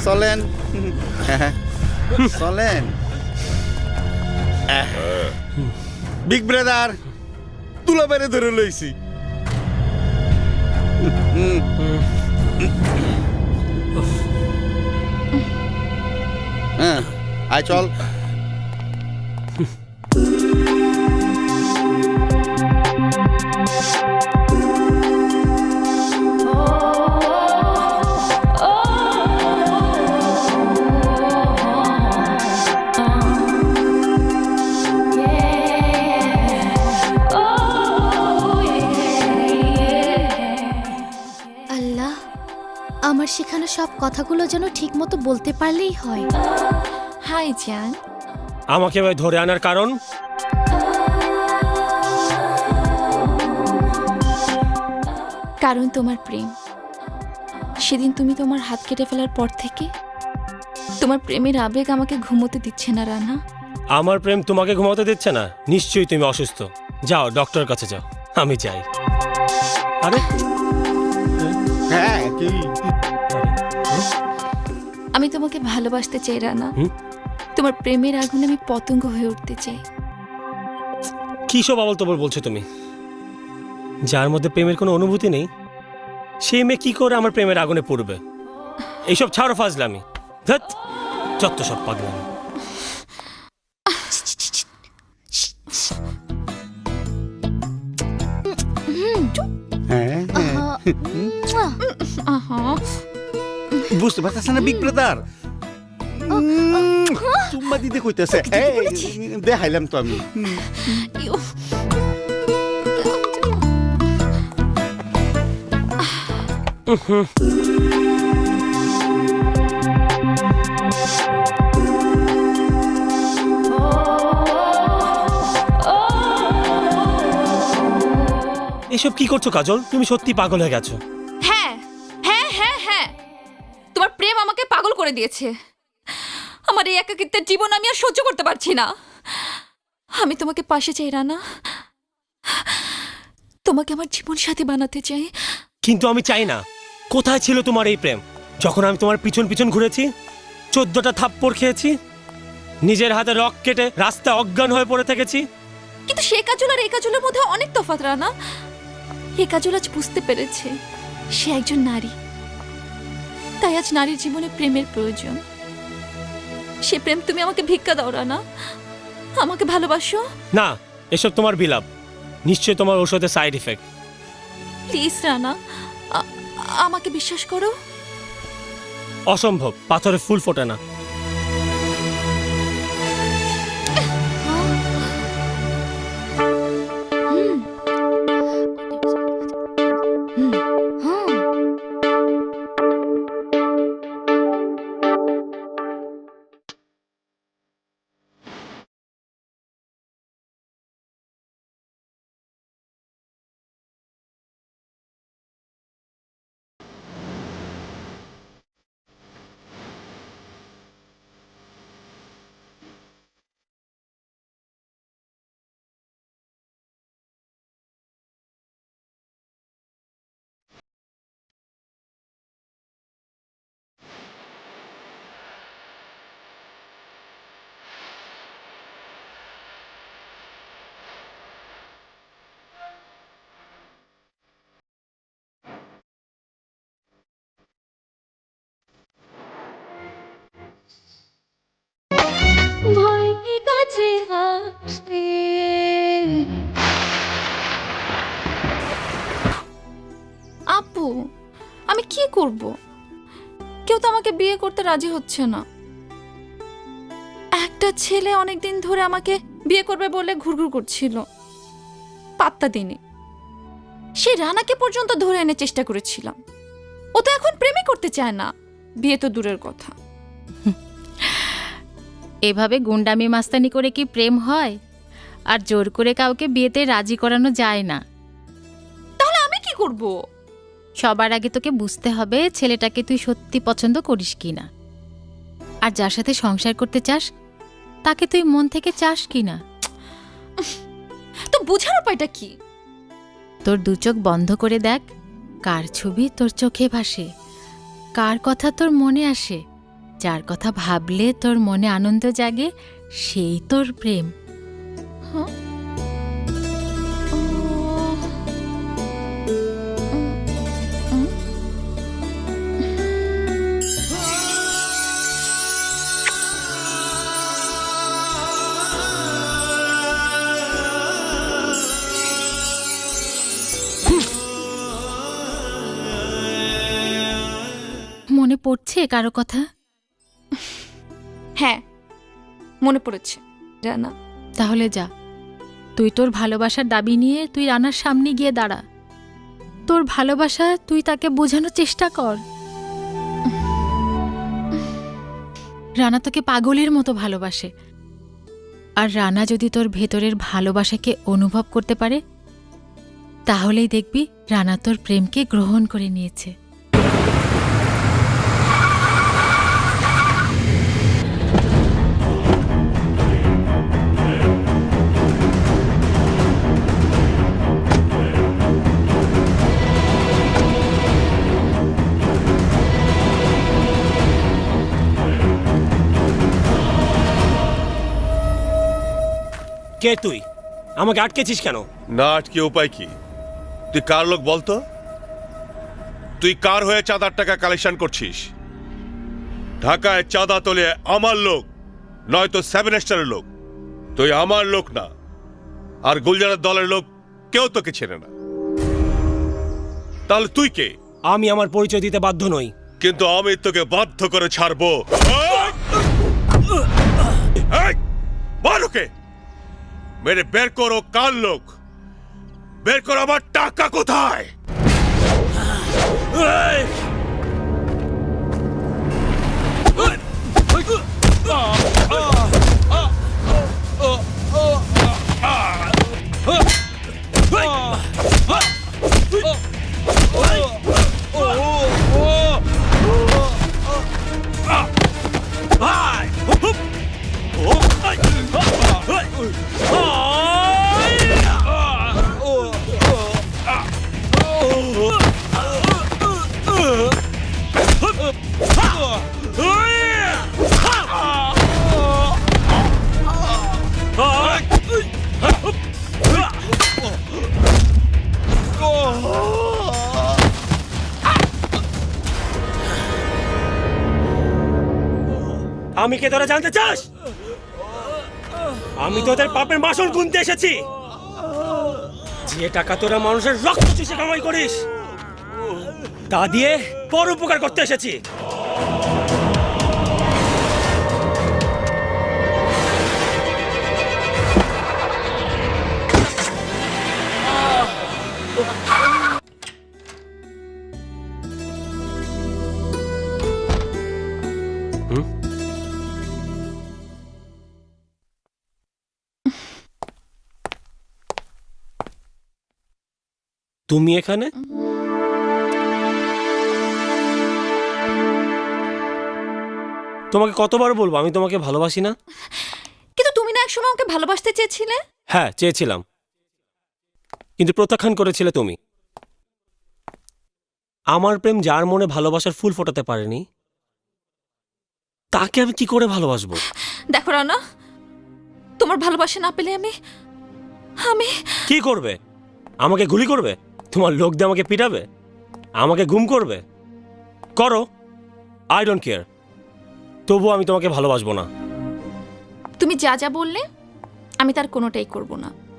চলেন চলেন big brother তুলা বেড়ে ধরে লইছি হ্যাঁ আয় চল আমার শেখানো সব কথাগুলো যেন ঠিক মতো বলতে পারলেই হয়। হাই জান। আমাকে ভাই ধরে আনার কারণ? কারণ তোমার প্রেম। সেদিন তুমি তোমার হাত কেটে ফেলার পর থেকে তোমার প্রেমের আবেগ আমাকে ঘুমোতে দিচ্ছে না রানা। আমার প্রেম তোমাকে ঘুমাতে দিচ্ছে না? নিশ্চয়ই তুমি অসুস্থ। যাও ডক্টরের কাছে যাও। আমি যাই। আরে হ্যাঁ কি আমি তোমাকে ভালোবাসতে চাই রানা। তোমার প্রেমের আগুনে আমি পতঙ্গ হয়ে উঠতে চাই। কি সব আবল তবল বলছো তুমি? যার মধ্যে প্রেমের কোনো অনুভূতি নেই সেই মেয়ে কি করে আমার প্রেমের আগুনে পড়বে? এইসব ছাড়ো ফাজলামি। ধ্যাৎ, যত সব পাগলামি। বুঝতে পারতেছে না বিগ ব্রাদার চুম্মা দিতে কইতেছে দেখাইলাম তো আমি এসব কি করছো কাজল? তুমি সত্যি পাগল হয়ে গেছো। হ্যাঁ হ্যাঁ হ্যাঁ হ্যাঁ, তোমার প্রেম আমাকে পাগল করে দিয়েছে। আমার এই একাকিত্বের জীবন আমি আর সহ্য করতে পারছি না। আমি তোমাকে পাশে চাই রানা। তোমাকে আমার জীবন সাথী বানাতে চাই। কিন্তু আমি চাই না। কোথায় ছিল তোমার এই প্রেম যখন আমি তোমার পিছন পিছন ঘুরেছি, 14টা থাপ্পড় খেয়েছি, নিজের হাতে রক কেটে রাস্তায় অজ্ঞান হয়ে পড়ে থেকেছি? কিন্তু সে কাজল আর এই কাজলের মধ্যে অনেক তফাৎ রানা। এই কাজল আজ বুঝতে পেরেছে সে একজন নারী, তাই আজ নারীর জীবনে প্রেমের প্রয়োজন। সে প্রেম তুমি আমাকে ভিক্ষা দাও রানা। আমাকে ভালোবাসো। না, এসব তোমার বিলাপ। নিশ্চয় তোমার ঔষধের সাইড ইফেক্ট। প্লিজ রানা, আমাকে বিশ্বাস করো। অসম্ভব, পাথরে ফুল ফোটে না। আপু, আমি কি করব? কেউ তো আমাকে বিয়ে করতে রাজি হচ্ছে না। একটা ছেলে অনেকদিন ধরে আমাকে বিয়ে করবে বলে ঘুরঘুর করছিল, পাত্তা দিইনি। সে রানাকে পর্যন্ত ধরে এনে চেষ্টা করেছিলাম। ও তো এখন প্রেমই করতে চায় না, বিয়ে তো দূরের কথা। এভাবে গুন্ডামি মাস্তানি করে কি প্রেম হয়? আর জোর করে কাউকে বিয়েতে রাজি করানো যায় না। তাহলে আমি কি করব? সবার আগে তোকে বুঝতে হবে ছেলেটাকে তুই সত্যি পছন্দ করিস কিনা, আর যার সাথে সংসার করতে চাস তাকে তুই মন থেকে চাস কিনা। তো বোঝার উপায়টা কি? তোর দু চোখ বন্ধ করে দেখ, কার ছবি তোর চোখে ভাসে, কার কথা তোর মনে আসে, যার কথা ভাবলে তোর মনে আনন্দ জাগে সেই তোর প্রেম। মনে পড়ছে কারো কথা? হ্যাঁ, মনে পড়েছে রানা। তাহলে যা, তুই তোর ভালোবাসার দাবি নিয়ে তুই রানার সামনে গিয়ে দাঁড়া। তোর ভালোবাসা তুই তাকে বোঝানোর চেষ্টা কর। রানা তোকে পাগলের মতো ভালোবাসে, আর রানা যদি তোর ভেতরের ভালোবাসাকে অনুভব করতে পারে তাহলেই দেখবি রানা তোর প্রেমকে গ্রহণ করে নিয়েছে। কে তুই? আমাকে আটকেছিস কেন? না আটকে উপায় কি? তুই কার লোক বলতো? তুই কার হয়ে চাঁদার টাকা কালেকশন করছিস? ঢাকায় চাঁদা তোলে আমার লোক, নয়তো 7 স্টারের লোক। তুই আমার লোক না, আর গুলজারের দলের লোক কেউ তোকে চেনে না। তাহলে তুই কে? আমি আমার পরিচয় দিতে বাধ্য নই। কিন্তু আমি তোকে বাধ্য করে ছাড়বো। এই, মার ওকে! মেরে বের করো কার লোক, বের করো আমার টাকা কোথায়? আমি কে তোরা জানতে চাস? আমি তোদের পাপের মাসুল গুনতে এসেছি। যে টাকা তোরা মানুষের রক্ত চুষে কামাই করিস, তা দিয়ে পর উপকার করতে এসেছি। তুমি এখানে? তোমাকে কতবার বলবো আমি তোমাকে ভালোবাসি না? কিন্তু তুমি না একসময় আমাকে ভালোবাসতে চেয়েছিলে। হ্যাঁ, চেয়েছিলাম, কিন্তু প্রত্যাখ্যান করেছিলে তুমি। আমার প্রেম যার মনে ভালোবাসার ফুল ফোটাতে পারেনি, তাকে আমি কি করে ভালোবাসবো? দেখো রানা, তোমার ভালোবাসা না পেলে আমি আমি কি করবে? আমাকে গুলি করবে? তোমার লোক দিয়ে আমাকে পিটাবে? আমাকে গুম করবে? করো, আই ডোন্ট কেয়ার। তবুও আমি তোমাকে ভালোবাসবো না। তুমি যা যা বললে আমি তার কোনোটাই করব না।